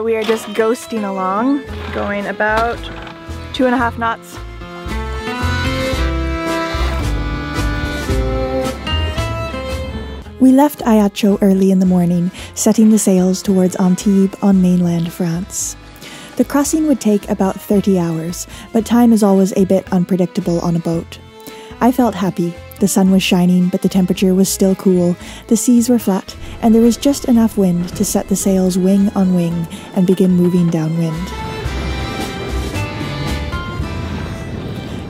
we are just ghosting along, going about 2.5 knots. We left Ajaccio early in the morning, setting the sails towards Antibes on mainland France. The crossing would take about 30 hours, but time is always a bit unpredictable on a boat. I felt happy. The sun was shining, but the temperature was still cool, the seas were flat, and there was just enough wind to set the sails wing on wing and begin moving downwind.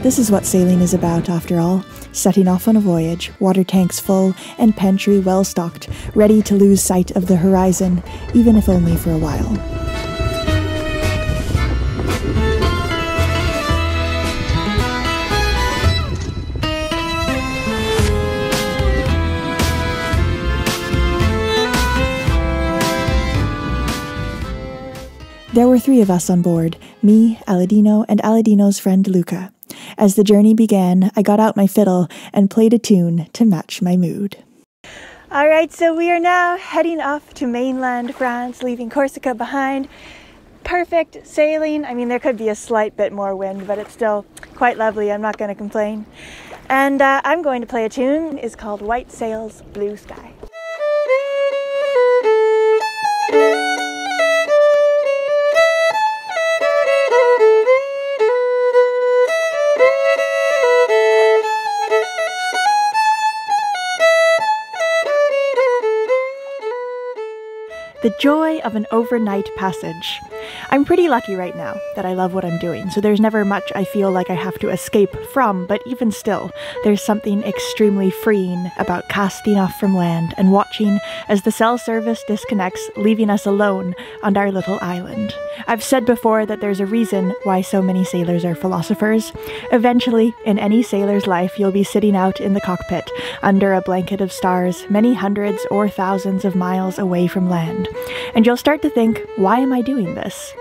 This is what sailing is about, after all. Setting off on a voyage, water tanks full, and pantry well stocked, ready to lose sight of the horizon, even if only for a while. There were 3 of us on board, me, Aladino, and Aladino's friend Luca. As the journey began, I got out my fiddle and played a tune to match my mood. Alright, so we are now heading off to mainland France, leaving Corsica behind. Perfect sailing. I mean, there could be a slight bit more wind, but it's still quite lovely. I'm not going to complain. And I'm going to play a tune. It's called White Sails, Blue Sky. The joy of an overnight passage. I'm pretty lucky right now that I love what I'm doing, so there's never much I feel like I have to escape from, but even still, there's something extremely freeing about casting off from land and watching as the cell service disconnects, leaving us alone on our little island. I've said before that there's a reason why so many sailors are philosophers. Eventually, in any sailor's life, you'll be sitting out in the cockpit, under a blanket of stars, many hundreds or thousands of miles away from land. And you'll start to think, why am I doing this?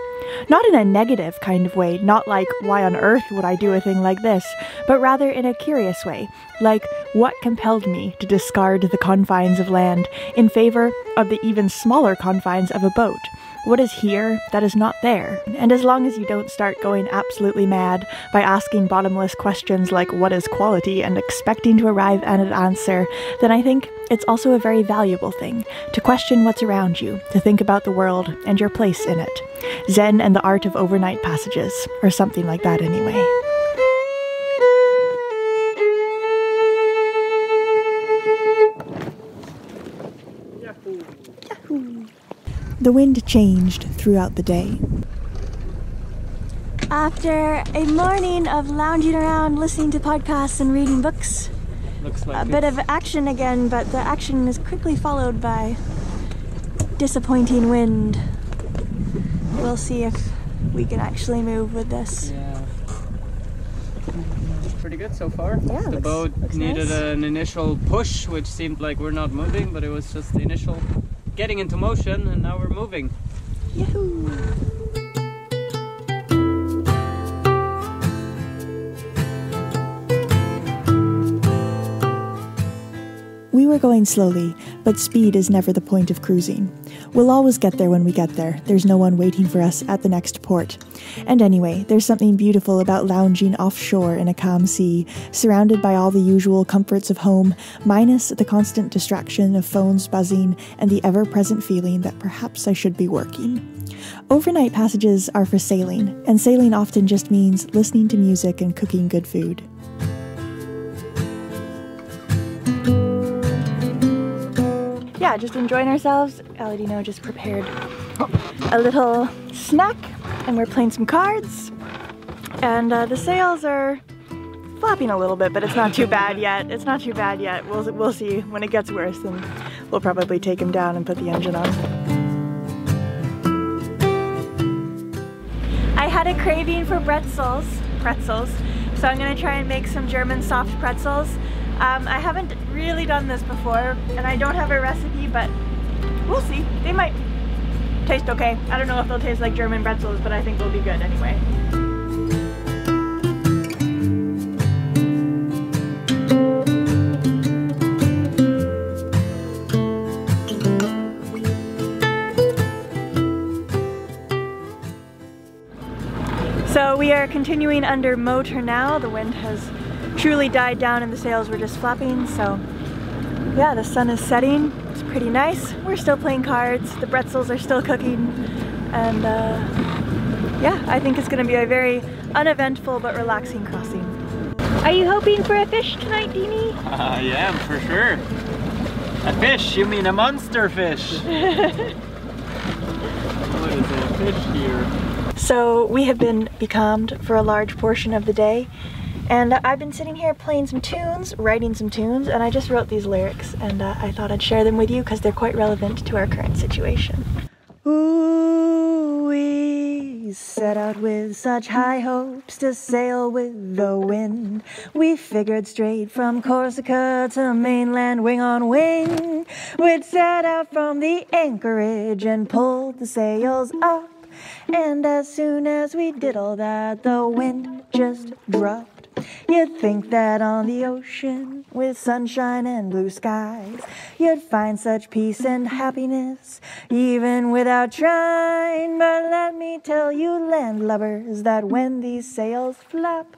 Not in a negative kind of way, not like, why on earth would I do a thing like this, but rather in a curious way, like, what compelled me to discard the confines of land in favor of the even smaller confines of a boat? What is here that is not there? And as long as you don't start going absolutely mad by asking bottomless questions like what is quality and expecting to arrive at an answer, then I think it's also a very valuable thing to question what's around you, to think about the world and your place in it. Zen and the art of overnight passages, or something like that anyway. The wind changed throughout the day. After a morning of lounging around, listening to podcasts and reading books, Looks like a bit of action again, but the action is quickly followed by disappointing wind. We'll see if we can actually move with this. Yeah. It's pretty good so far. Yeah, the boat needed nice. an initial push, which seemed like we're not moving, but it was just the initial getting into motion, and now we're moving. Yahoo! We were going slowly, but speed is never the point of cruising. We'll always get there when we get there. There's no one waiting for us at the next port. And anyway, there's something beautiful about lounging offshore in a calm sea, surrounded by all the usual comforts of home, minus the constant distraction of phones buzzing and the ever-present feeling that perhaps I should be working. Overnight passages are for sailing, and sailing often just means listening to music and cooking good food. Yeah, just enjoying ourselves. Aladino just prepared a little snack, and we're playing some cards. And the sails are flapping a little bit, but it's not too bad yet. It's not too bad yet. We'll see. When it gets worse, then we'll probably take him down and put the engine on. I had a craving for pretzels, so I'm gonna try and make some German soft pretzels. I haven't really done this before, and I don't have a recipe, but we'll see. They might taste okay. I don't know if they'll taste like German pretzels, but I think they'll be good anyway. We are continuing under motor now. The wind has truly died down and the sails were just flapping, so yeah, the sun is setting. It's pretty nice. We're still playing cards, the pretzels are still cooking, and yeah, I think it's going to be a very uneventful but relaxing crossing. Are you hoping for a fish tonight, Deanie? I am, for sure. A fish? You mean a monster fish? What is a fish here? So we have been becalmed for a large portion of the day, and I've been sitting here playing some tunes, writing some tunes, and I just wrote these lyrics, and I thought I'd share them with you because they're quite relevant to our current situation. Ooh, we set out with such high hopes to sail with the wind. We figured straight from Corsica to mainland, wing on wing. We'd set out from the anchorage and pulled the sails up. And as soon as we did all that, the wind just dropped. You'd think that on the ocean, with sunshine and blue skies, you'd find such peace and happiness, even without trying. But let me tell you, landlubbers, that when these sails flap,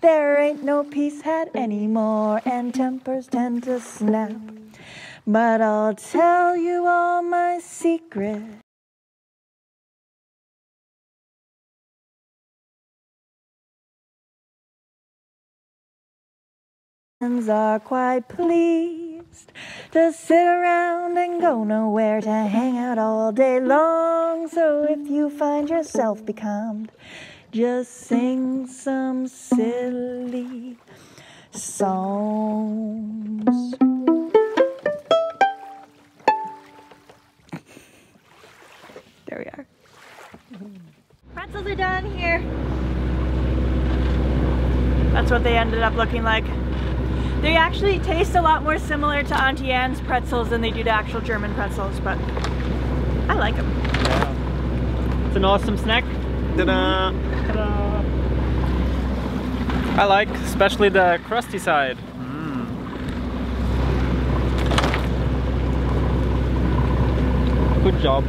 there ain't no peace had anymore, and tempers tend to snap. But I'll tell you all my secrets. Are quite pleased to sit around and go nowhere, to hang out all day long. So if you find yourself becalmed, just sing some silly songs. There we are. Pretzels are done here. That's what they ended up looking like. They actually taste a lot more similar to Auntie Anne's pretzels than they do to actual German pretzels, but I like them. Yeah. It's an awesome snack. Ta-da! Ta-da! I like especially the crusty side. Good job.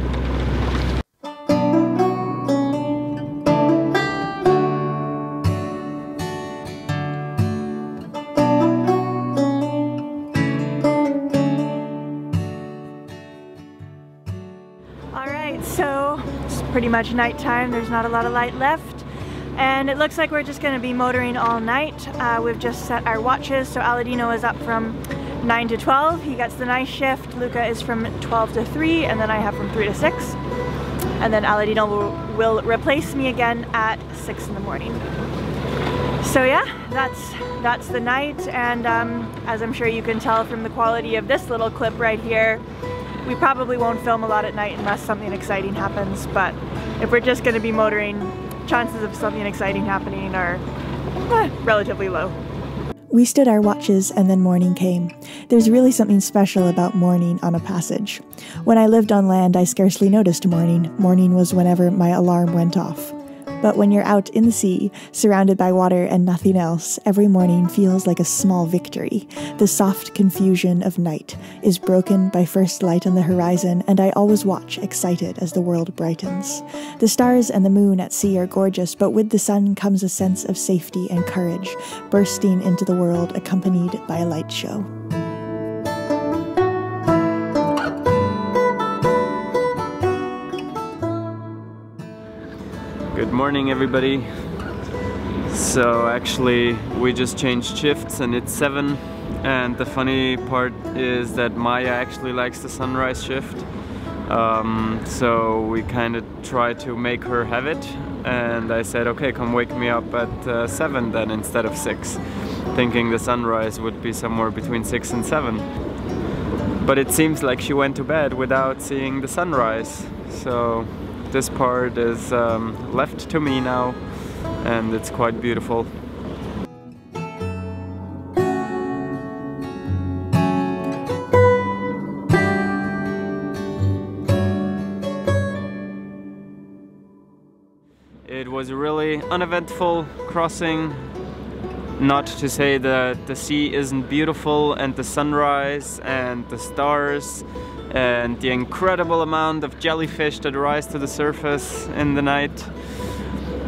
So it's pretty much nighttime. There's not a lot of light left, and it looks like we're just going to be motoring all night. We've just set our watches, so Aladino is up from 9 to 12. He gets the night shift. Luca is from 12 to 3, and then I have from 3 to 6. And then Aladino will replace me again at 6 in the morning. So yeah, that's the night, and as I'm sure you can tell from the quality of this little clip right here, we probably won't film a lot at night unless something exciting happens, but if we're just going to be motoring, chances of something exciting happening are relatively low. We stood our watches and then morning came. There's really something special about morning on a passage. When I lived on land, I scarcely noticed morning. Morning was whenever my alarm went off. But when you're out in the sea, surrounded by water and nothing else, every morning feels like a small victory. The soft confusion of night is broken by first light on the horizon, and I always watch, excited as the world brightens. The stars and the moon at sea are gorgeous, but with the sun comes a sense of safety and courage, bursting into the world accompanied by a light show. Good morning, everybody. So actually we just changed shifts and it's 7, and the funny part is that Maya actually likes the sunrise shift, so we kind of try to make her have it, and I said, okay, come wake me up at 7 then instead of 6, thinking the sunrise would be somewhere between 6 and 7. But it seems like she went to bed without seeing the sunrise, so this part is left to me now, and it's quite beautiful. It was a really uneventful crossing. Not to say that the sea isn't beautiful, and the sunrise and the stars and the incredible amount of jellyfish that rise to the surface in the night,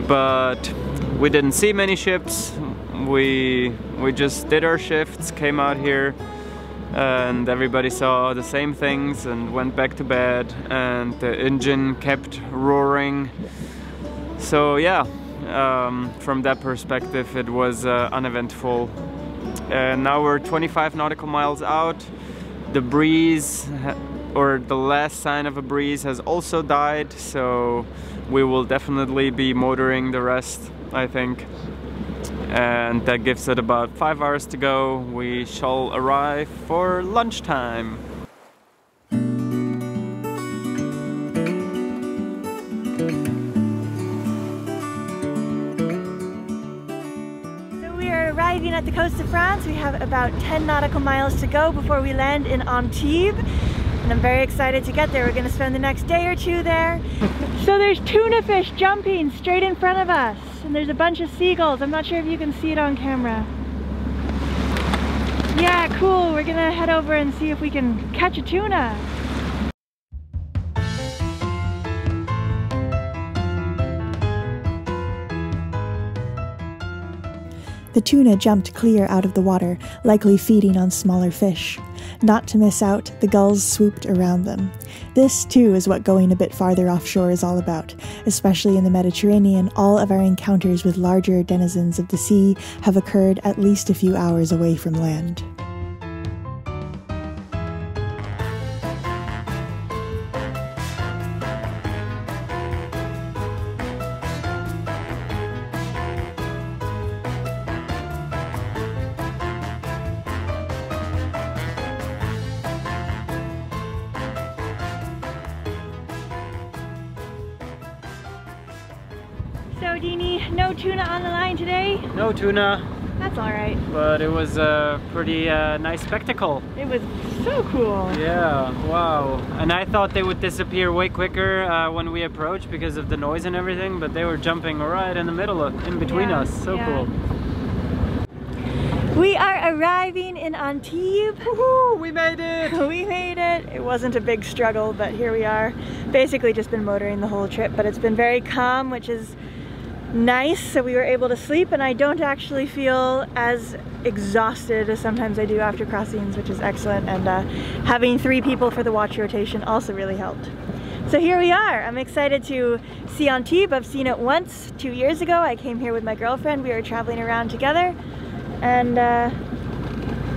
but we didn't see many ships. We just did our shifts, came out here, and everybody saw the same things and went back to bed, and the engine kept roaring. So yeah, from that perspective it was uneventful. And now we're 25 nautical miles out. The breeze, or the last sign of a breeze, has also died, so we will definitely be motoring the rest, I think. And that gives it about 5 hours to go. We shall arrive for lunchtime. Arriving at the coast of France. We have about 10 nautical miles to go before we land in Antibes, and I'm very excited to get there. We're going to spend the next day or two there. So there's tuna fish jumping straight in front of us, and there's a bunch of seagulls. I'm not sure if you can see it on camera. Yeah, cool. We're gonna head over and see if we can catch a tuna. The tuna jumped clear out of the water, likely feeding on smaller fish. Not to miss out, the gulls swooped around them. This, too, is what going a bit farther offshore is all about. Especially in the Mediterranean, all of our encounters with larger denizens of the sea have occurred at least a few hours away from land. So Dini, no tuna on the line today? No tuna. That's alright. But it was a pretty nice spectacle. It was so cool. Yeah, wow. And I thought they would disappear way quicker when we approached because of the noise and everything, but they were jumping right in the middle of, in between us. So cool. We are arriving in Antibes. Woohoo! We made it! We made it! It wasn't a big struggle, but here we are. Basically just been motoring the whole trip, but it's been very calm, which is nice, so we were able to sleep, and I don't actually feel as exhausted as sometimes I do after crossings, which is excellent, and having 3 people for the watch rotation also really helped. So here we are. I'm excited to see Antibes. I've seen it once 2 years ago. I came here with my girlfriend. We were traveling around together, and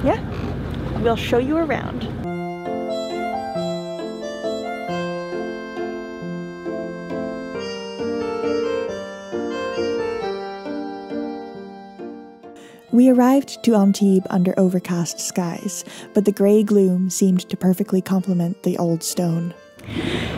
yeah, we'll show you around. We arrived to Antibes under overcast skies, but the grey gloom seemed to perfectly complement the old stone.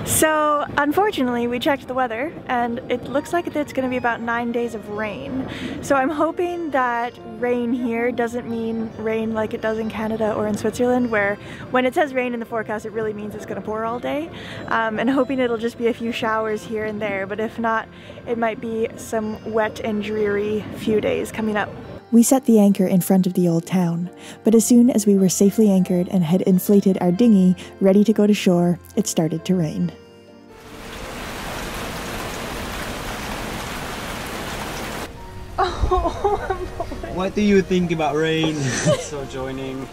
So, unfortunately, we checked the weather, and it looks like it's going to be about 9 days of rain. So I'm hoping that rain here doesn't mean rain like it does in Canada or in Switzerland, where when it says rain in the forecast, it really means it's going to pour all day. And hoping it'll just be a few showers here and there, but if not, it might be some wet and dreary few days coming up. We set the anchor in front of the old town, but as soon as we were safely anchored and had inflated our dinghy, ready to go to shore, it started to rain. Oh, what do you think about rain? So joining.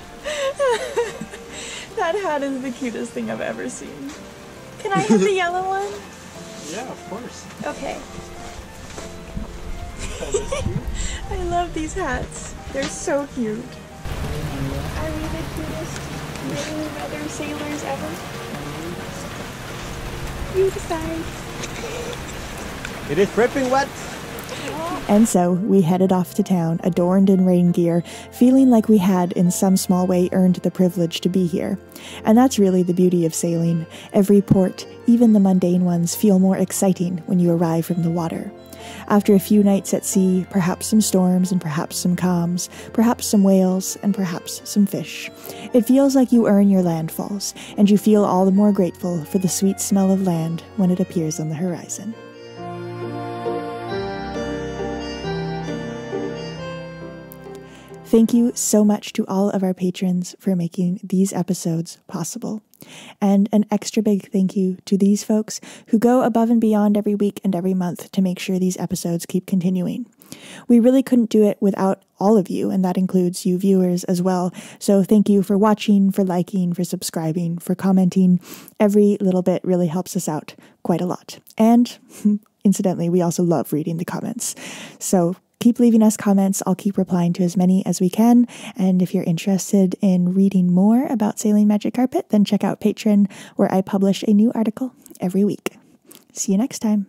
That hat is the cutest thing I've ever seen. Can I have the yellow one? Yeah, of course. Okay. I love these hats. They're so cute. Are we the cutest little weather sailors ever? You decide. It is dripping wet. And so we headed off to town, adorned in rain gear, feeling like we had in some small way earned the privilege to be here. And that's really the beauty of sailing. Every port, even the mundane ones, feel more exciting when you arrive from the water. After a few nights at sea, perhaps some storms and perhaps some calms, perhaps some whales and perhaps some fish. It feels like you earn your landfalls, and you feel all the more grateful for the sweet smell of land when it appears on the horizon. Thank you so much to all of our patrons for making these episodes possible. And an extra big thank you to these folks who go above and beyond every week and every month to make sure these episodes keep continuing. We really couldn't do it without all of you, and that includes you viewers as well. So thank you for watching, for liking, for subscribing, for commenting. Every little bit really helps us out quite a lot. And incidentally, we also love reading the comments. So keep leaving us comments. I'll keep replying to as many as we can. And if you're interested in reading more about sailing Magic Carpet, then check out Patreon, where I publish a new article every week. See you next time.